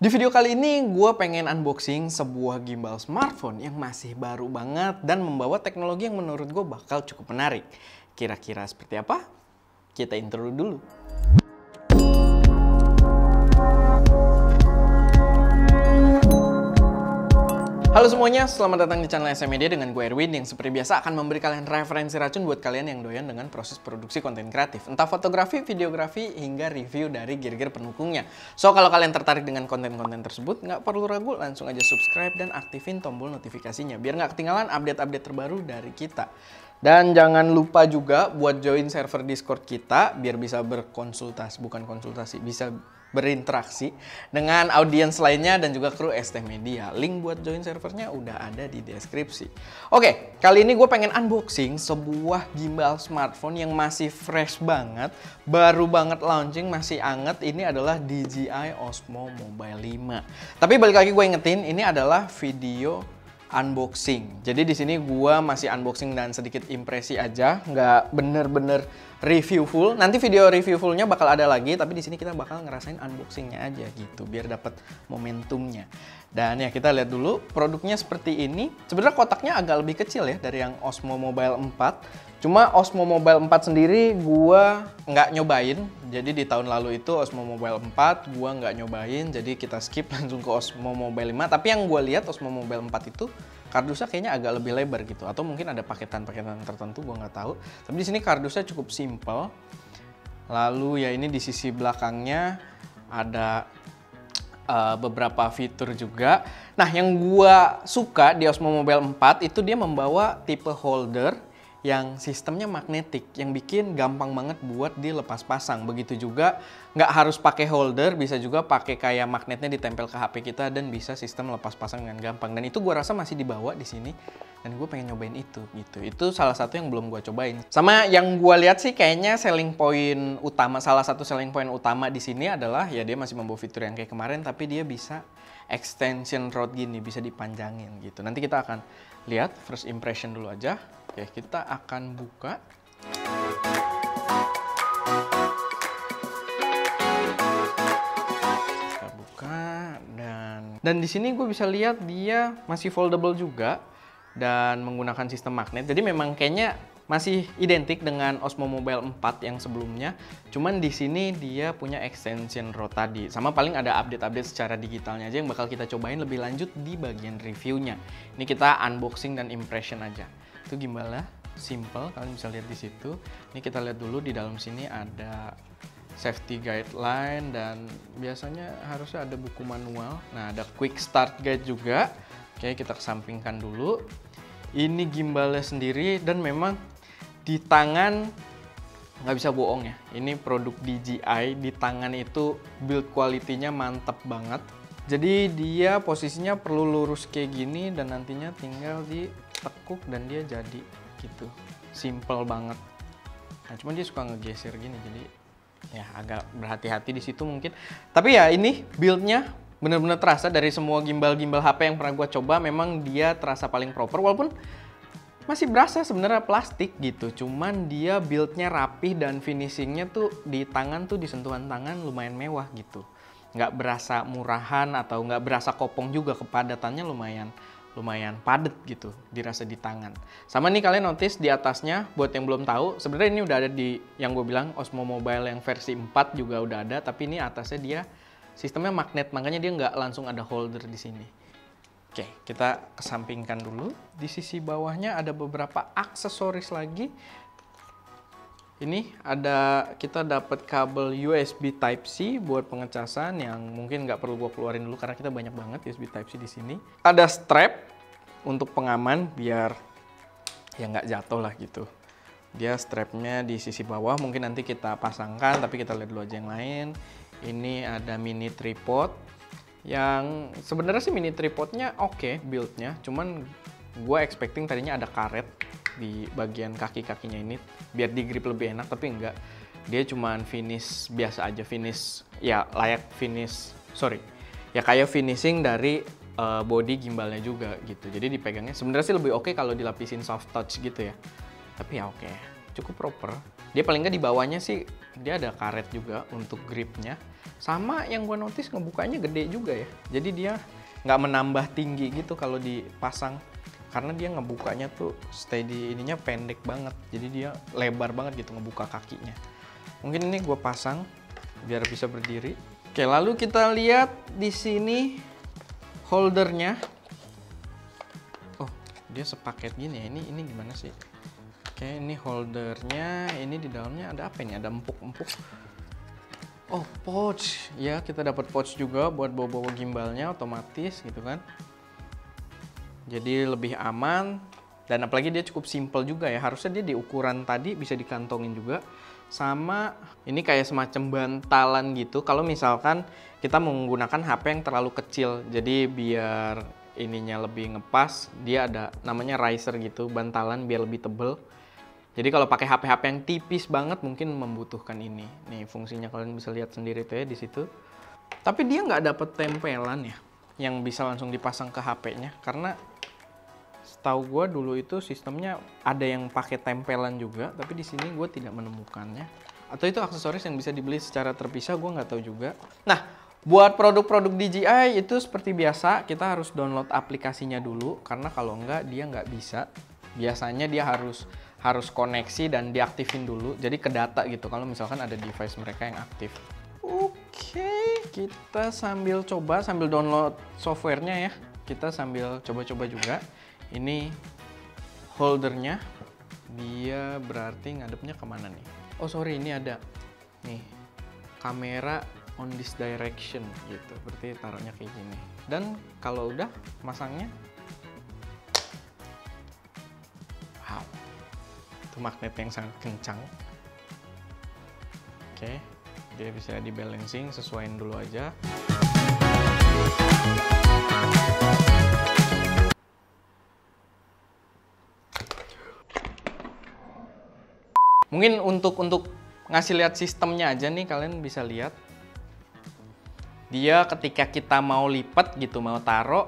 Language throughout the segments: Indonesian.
Di video kali ini gue pengen unboxing sebuah gimbal smartphone yang masih baru banget dan membawa teknologi yang menurut gue bakal cukup menarik. Kira-kira seperti apa? Kita intro dulu. Halo semuanya, selamat datang di channel SM Media dengan gue Erwin yang seperti biasa akan memberi kalian referensi racun buat kalian yang doyan dengan proses produksi konten kreatif. Entah fotografi, videografi, hingga review dari gear-gear pendukungnya. So, kalau kalian tertarik dengan konten-konten tersebut, nggak perlu ragu, langsung aja subscribe dan aktifin tombol notifikasinya. Biar nggak ketinggalan update-update terbaru dari kita. Dan jangan lupa juga buat join server Discord kita, biar bisa bisa berinteraksi dengan audiens lainnya dan juga kru ST Media. Link buat join servernya udah ada di deskripsi. Oke, kali ini gue pengen unboxing sebuah gimbal smartphone yang masih fresh banget, baru banget launching, masih anget. Ini adalah DJI Osmo Mobile 5. Tapi balik lagi gue ingetin, ini adalah video unboxing. Jadi di sini gua masih unboxing dan sedikit impresi aja, nggak bener-bener review full. Nanti video review fullnya bakal ada lagi, tapi di sini kita bakal ngerasain unboxingnya aja gitu, biar dapat momentumnya. Dan ya kita lihat dulu produknya seperti ini. Sebenarnya kotaknya agak lebih kecil ya dari yang Osmo Mobile 4. Cuma Osmo Mobile 4 sendiri gua nggak nyobain. Jadi di tahun lalu itu Osmo Mobile 4 gua nggak nyobain. Jadi kita skip langsung ke Osmo Mobile 5. Tapi yang gua lihat Osmo Mobile 4 itu kardusnya kayaknya agak lebih lebar gitu. Atau mungkin ada paketan-paketan tertentu, gua nggak tahu. Tapi di sini kardusnya cukup simple. Lalu ya ini di sisi belakangnya ada beberapa fitur juga. Nah, yang gua suka di Osmo Mobile 4 itu dia membawa tipe holder yang sistemnya magnetik, yang bikin gampang banget buat dilepas pasang. Begitu juga nggak harus pakai holder, bisa juga pakai kayak magnetnya ditempel ke HP kita dan bisa sistem lepas pasang dengan gampang. Dan itu gue rasa masih dibawa di sini dan gue pengen nyobain itu gitu. Itu salah satu yang belum gue cobain. Sama yang gue lihat sih kayaknya selling point utama, salah satu selling point utama di sini adalah ya dia masih membawa fitur yang kayak kemarin, tapi dia bisa extension rod gini, bisa dipanjangin gitu. Nanti kita akan lihat first impression dulu aja. Oke, kita akan buka. Kita buka dan di sini gue bisa lihat dia masih foldable juga dan menggunakan sistem magnet. Jadi memang kayaknya masih identik dengan Osmo Mobile 4 yang sebelumnya. Cuman di sini dia punya extension rod tadi. Sama paling ada update-update secara digitalnya aja yang bakal kita cobain lebih lanjut di bagian reviewnya. Ini kita unboxing dan impression aja. Itu gimbalnya simple, kalian bisa lihat di situ. Ini kita lihat dulu di dalam sini ada safety guideline dan biasanya harusnya ada buku manual. Nah, ada quick start guide juga. Oke, kita kesampingkan dulu. Ini gimbalnya sendiri dan memang di tangan nggak bisa bohong ya. Ini produk DJI, di tangan itu build quality-nya mantap banget. Jadi dia posisinya perlu lurus kayak gini dan nantinya tinggal ditekuk dan dia jadi gitu. Simple banget. Nah, cuman dia suka ngegeser gini, jadi ya agak berhati-hati di situ mungkin. Tapi ya ini build-nya bener-bener terasa dari semua gimbal-gimbal HP yang pernah gue coba, memang dia terasa paling proper, walaupun masih berasa sebenarnya plastik gitu. Cuman dia build-nya rapih dan finishingnya tuh di tangan tuh, di sentuhan tangan lumayan mewah gitu. Nggak berasa murahan atau nggak berasa kopong juga, kepadatannya lumayan padat gitu dirasa di tangan. Sama nih kalian notice di atasnya, buat yang belum tahu, sebenarnya ini udah ada di yang gue bilang Osmo Mobile yang versi 4 juga udah ada, tapi ini atasnya dia sistemnya magnet, makanya dia nggak langsung ada holder di sini. Oke, kita kesampingkan dulu. Di sisi bawahnya ada beberapa aksesoris lagi. Ini ada, kita dapat kabel USB Type-C buat pengecasan yang mungkin nggak perlu gue keluarin dulu karena kita banyak banget USB Type-C di sini. Ada strap untuk pengaman biar ya nggak jatuh lah gitu. Dia strapnya di sisi bawah, mungkin nanti kita pasangkan, tapi kita lihat dulu aja yang lain. Ini ada mini tripod yang sebenarnya sih mini tripodnya oke build-nya, cuman gue expecting tadinya ada karet di bagian kaki-kakinya ini biar di grip lebih enak, tapi enggak. Dia cuman finish biasa aja, finish ya layak finish, ya kayak finishing dari body gimbalnya juga gitu. Jadi dipegangnya sebenarnya sih lebih oke kalau dilapisin soft touch gitu ya. Tapi ya oke. cukup proper. Dia paling nggak di bawahnya sih dia ada karet juga untuk gripnya. Sama yang gue notice ngebukanya gede juga ya. Jadi dia nggak menambah tinggi gitu kalau dipasang. Karena dia ngebukanya tuh stay di ininya pendek banget. Jadi dia lebar banget gitu ngebuka kakinya. Mungkin ini gue pasang biar bisa berdiri. Oke, lalu kita lihat di sini holdernya. Oh, dia sepaket gini ya. Ini gimana sih? Oke, ini holdernya. Ini di dalamnya ada apa ini? Ada empuk-empuk. Oh, pouch. Ya, kita dapat pouch juga buat bawa-bawa gimbalnya otomatis gitu kan. Jadi lebih aman. Dan apalagi dia cukup simple juga ya. Harusnya dia di ukuran tadi bisa dikantongin juga. Sama ini kayak semacam bantalan gitu. Kalau misalkan kita menggunakan HP yang terlalu kecil. Jadi biar ininya lebih ngepas, dia ada namanya riser gitu, bantalan biar lebih tebel. Jadi kalau pakai HP-HP yang tipis banget mungkin membutuhkan ini. Nih fungsinya kalian bisa lihat sendiri tuh ya di situ. Tapi dia nggak dapet tempelan ya yang bisa langsung dipasang ke HP-nya karena setahu gue dulu itu sistemnya ada yang pakai tempelan juga, tapi di sini gue tidak menemukannya. Atau itu aksesoris yang bisa dibeli secara terpisah, gue nggak tahu juga. Nah, buat produk-produk DJI itu seperti biasa, kita harus download aplikasinya dulu, karena kalau nggak dia nggak bisa. Biasanya dia harus koneksi dan diaktifin dulu, jadi ke data gitu, kalau misalkan ada device mereka yang aktif. Oke, kita sambil coba, sambil download softwarenya ya. Kita sambil coba-coba juga. Ini holdernya, dia berarti ngadepnya kemana nih? Oh sorry, ini ada nih kamera on this direction gitu, berarti taruhnya kayak gini. Dan kalau udah masangnya, wow, itu magnet yang sangat kencang. Oke, dia bisa di balancing, sesuaiin dulu aja. Mungkin untuk ngasih lihat sistemnya aja nih, kalian bisa lihat. Dia ketika kita mau lipat gitu, mau taruh,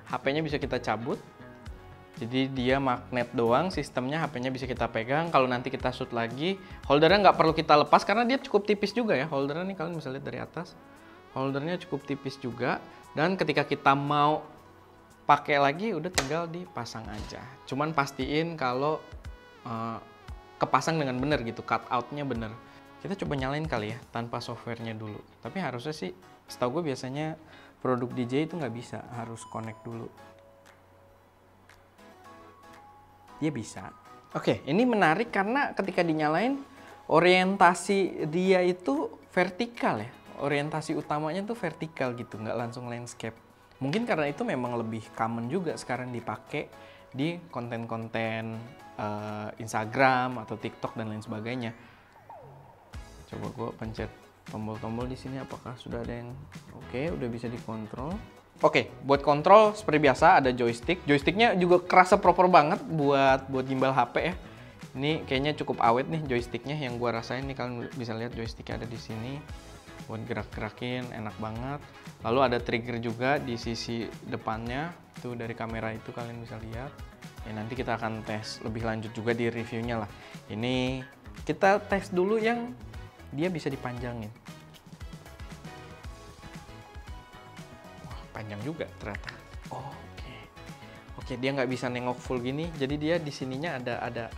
HP-nya bisa kita cabut. Jadi dia magnet doang, sistemnya HP-nya bisa kita pegang. Kalau nanti kita shoot lagi, holdernya nggak perlu kita lepas karena dia cukup tipis juga ya. Holdernya nih kalian bisa lihat dari atas. Holdernya cukup tipis juga. Dan ketika kita mau pakai lagi, udah tinggal dipasang aja. Cuman pastiin kalau kepasang dengan bener gitu, cut out-nya bener. Kita coba nyalain kali ya, tanpa softwarenya dulu. Tapi harusnya sih, setahu gue biasanya produk DJI itu nggak bisa, harus connect dulu. Dia bisa. Oke, ini menarik karena ketika dinyalain, orientasi dia itu vertikal ya. Orientasi utamanya tuh vertikal gitu, nggak langsung landscape. Mungkin karena itu memang lebih common juga sekarang dipakai di konten-konten Instagram atau TikTok dan lain sebagainya. Coba gue pencet tombol-tombol di sini, apakah sudah ada yang oke, udah bisa dikontrol. Oke, buat kontrol seperti biasa ada joystick. Joysticknya juga kerasa proper banget buat gimbal HP ya. Ini kayaknya cukup awet nih joysticknya yang gue rasain nih, kalian bisa lihat joysticknya ada di sini. Buat gerak-gerakin enak banget. Lalu ada trigger juga di sisi depannya, tuh dari kamera itu kalian bisa lihat. Ya nanti kita akan tes lebih lanjut juga di reviewnya lah. Ini kita tes dulu yang dia bisa dipanjangin. Wah, panjang juga ternyata. Oh, oke, dia nggak bisa nengok full gini, jadi dia di sininya ada.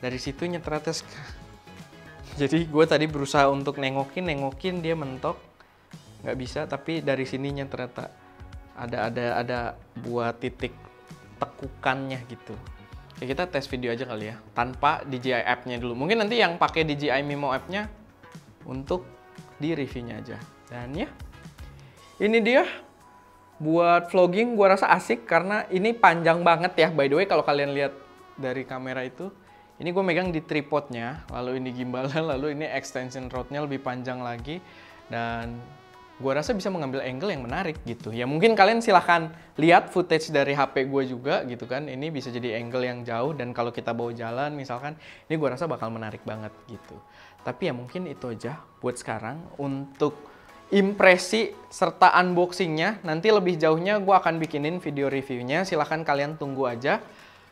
Dari situnya ternyata. Jadi gue tadi berusaha untuk nengokin dia mentok, nggak bisa. Tapi dari sininya ternyata ada buat titik tekukannya gitu. Oke, kita tes video aja kali ya, tanpa DJI app-nya dulu. Mungkin nanti yang pakai DJI Mimo app-nya untuk di reviewnya aja. Dan ya, ini dia buat vlogging. Gua rasa asik karena ini panjang banget ya. By the way, kalau kalian lihat dari kamera itu, ini gue megang di tripodnya, lalu ini gimbalnya, lalu ini extension rodnya lebih panjang lagi. Dan gue rasa bisa mengambil angle yang menarik gitu. Ya mungkin kalian silahkan lihat footage dari HP gue juga gitu kan. Ini bisa jadi angle yang jauh dan kalau kita bawa jalan misalkan, ini gue rasa bakal menarik banget gitu. Tapi ya mungkin itu aja buat sekarang untuk impresi serta unboxingnya. Nanti lebih jauhnya gue akan bikinin video reviewnya. Silahkan kalian tunggu aja.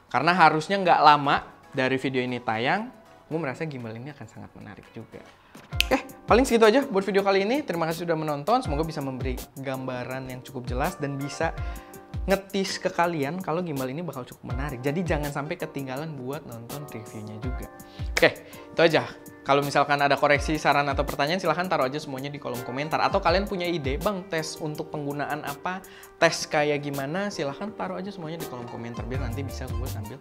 Karena harusnya nggak lama dari video ini tayang, gue merasa gimbal ini akan sangat menarik juga. Oke, paling segitu aja buat video kali ini. Terima kasih sudah menonton. Semoga bisa memberi gambaran yang cukup jelas dan bisa ngetis ke kalian kalau gimbal ini bakal cukup menarik. Jadi jangan sampai ketinggalan buat nonton reviewnya juga. Oke, itu aja. Kalau misalkan ada koreksi, saran, atau pertanyaan, silahkan taruh aja semuanya di kolom komentar. Atau kalian punya ide, bang, tes untuk penggunaan apa, tes kayak gimana, silahkan taruh aja semuanya di kolom komentar. Biar nanti bisa gue sambil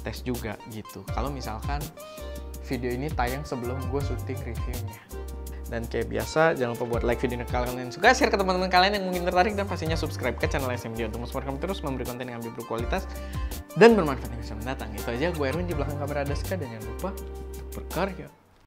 tes juga gitu. Kalau misalkan video ini tayang sebelum gue syuting reviewnya. Dan kayak biasa, jangan lupa buat like video ini kalau kalian suka, share ke teman-teman kalian yang mungkin tertarik, dan pastinya subscribe ke channel SMD untuk support kami terus memberi konten yang lebih berkualitas dan bermanfaat yang bisa mendatang. Itu aja, gue Erwin, di belakang kamera ada Ska, dan jangan lupa untuk berkarya.